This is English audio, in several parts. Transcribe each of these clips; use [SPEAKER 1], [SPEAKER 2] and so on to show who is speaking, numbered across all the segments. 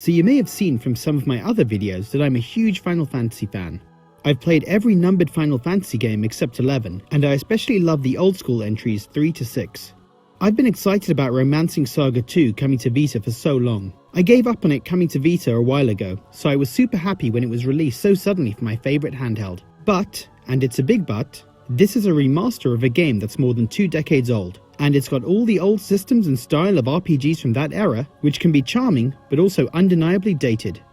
[SPEAKER 1] So you may have seen from some of my other videos that I'm a huge Final Fantasy fan. I've played every numbered Final Fantasy game except 11, and I especially love the old school entries 3 to 6. I've been excited about Romancing Saga 2 coming to Vita for so long. I gave up on it coming to Vita a while ago, so I was super happy when it was released so suddenly for my favourite handheld. But, and it's a big but, this is a remaster of a game that's more than 2 decades old, and it's got all the old systems and style of RPGs from that era, which can be charming but also undeniably dated.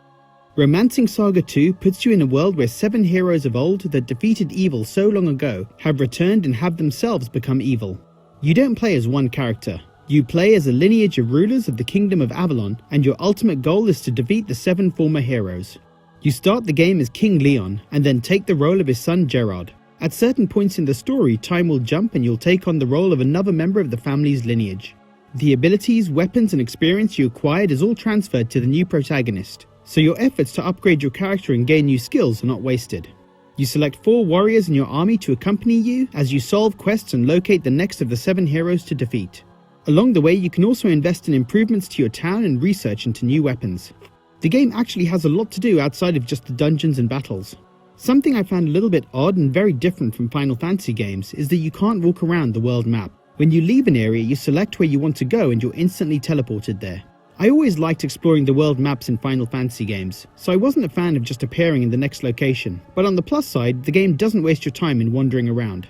[SPEAKER 1] Romancing Saga 2 puts you in a world where 7 heroes of old that defeated evil so long ago have returned and have themselves become evil. You don't play as one character. You play as a lineage of rulers of the Kingdom of Avalon, and your ultimate goal is to defeat the 7 former heroes. You start the game as King Leon, and then take the role of his son Gerard. At certain points in the story, time will jump and you'll take on the role of another member of the family's lineage. The abilities, weapons and experience you acquired is all transferred to the new protagonist, so your efforts to upgrade your character and gain new skills are not wasted. You select 4 warriors in your army to accompany you as you solve quests and locate the next of the 7 heroes to defeat. Along the way, you can also invest in improvements to your town and research into new weapons. The game actually has a lot to do outside of just the dungeons and battles. Something I found a little bit odd and very different from Final Fantasy games is that you can't walk around the world map. When you leave an area, you select where you want to go and you're instantly teleported there. I always liked exploring the world maps in Final Fantasy games, so I wasn't a fan of just appearing in the next location. But on the plus side, the game doesn't waste your time in wandering around.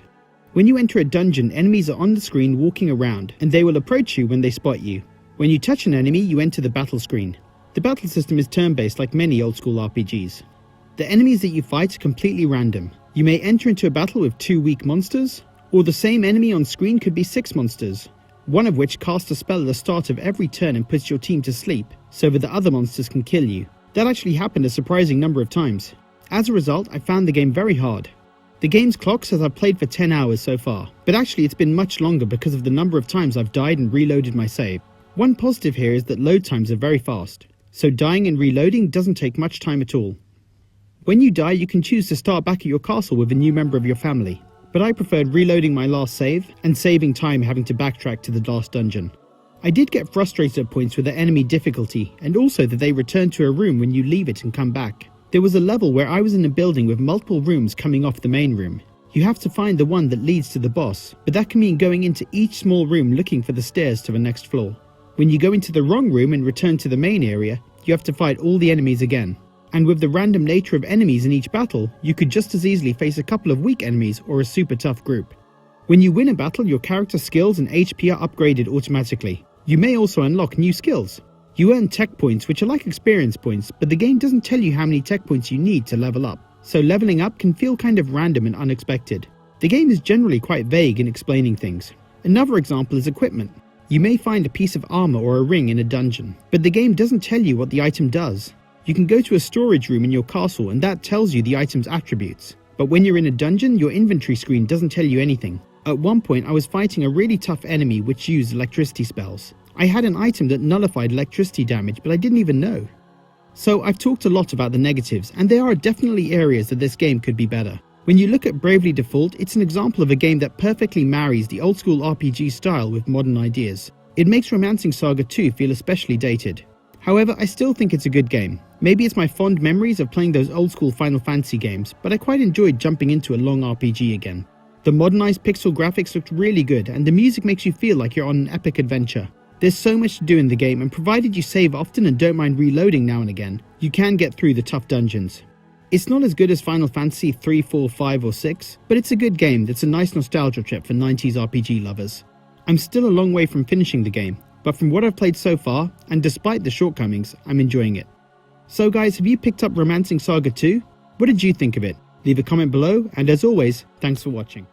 [SPEAKER 1] When you enter a dungeon, enemies are on the screen walking around, and they will approach you when they spot you. When you touch an enemy, you enter the battle screen. The battle system is turn-based like many old-school RPGs. The enemies that you fight are completely random. You may enter into a battle with 2 weak monsters, or the same enemy on screen could be 6 monsters, one of which casts a spell at the start of every turn and puts your team to sleep, so that the other monsters can kill you. That actually happened a surprising number of times. As a result, I found the game very hard. The game's clock says I've played for 10 hours so far, but actually it's been much longer because of the number of times I've died and reloaded my save. One positive here is that load times are very fast, so dying and reloading doesn't take much time at all. When you die, you can choose to start back at your castle with a new member of your family, but I preferred reloading my last save and saving time having to backtrack to the last dungeon. I did get frustrated at points with the enemy difficulty, and also that they return to a room when you leave it and come back. There was a level where I was in a building with multiple rooms coming off the main room. You have to find the one that leads to the boss, but that can mean going into each small room looking for the stairs to the next floor. When you go into the wrong room and return to the main area, you have to fight all the enemies again. And with the random nature of enemies in each battle, you could just as easily face a couple of weak enemies or a super tough group. When you win a battle, your character skills and HP are upgraded automatically. You may also unlock new skills. You earn tech points, which are like experience points, but the game doesn't tell you how many tech points you need to level up, so leveling up can feel kind of random and unexpected. The game is generally quite vague in explaining things. Another example is equipment. You may find a piece of armor or a ring in a dungeon, but the game doesn't tell you what the item does. You can go to a storage room in your castle and that tells you the item's attributes. But when you're in a dungeon, your inventory screen doesn't tell you anything. At one point I was fighting a really tough enemy which used electricity spells. I had an item that nullified electricity damage, but I didn't even know. So I've talked a lot about the negatives, and there are definitely areas that this game could be better. When you look at Bravely Default, it's an example of a game that perfectly marries the old school RPG style with modern ideas. It makes Romancing Saga 2 feel especially dated. However, I still think it's a good game. Maybe it's my fond memories of playing those old school Final Fantasy games, but I quite enjoyed jumping into a long RPG again. The modernized pixel graphics looked really good, and the music makes you feel like you're on an epic adventure. There's so much to do in the game, and provided you save often and don't mind reloading now and again, you can get through the tough dungeons. It's not as good as Final Fantasy 3, 4, 5 or 6, but it's a good game that's a nice nostalgia trip for 90s RPG lovers. I'm still a long way from finishing the game, but from what I've played so far, and despite the shortcomings, I'm enjoying it. So guys, have you picked up Romancing Saga 2? What did you think of it? Leave a comment below, and as always, thanks for watching.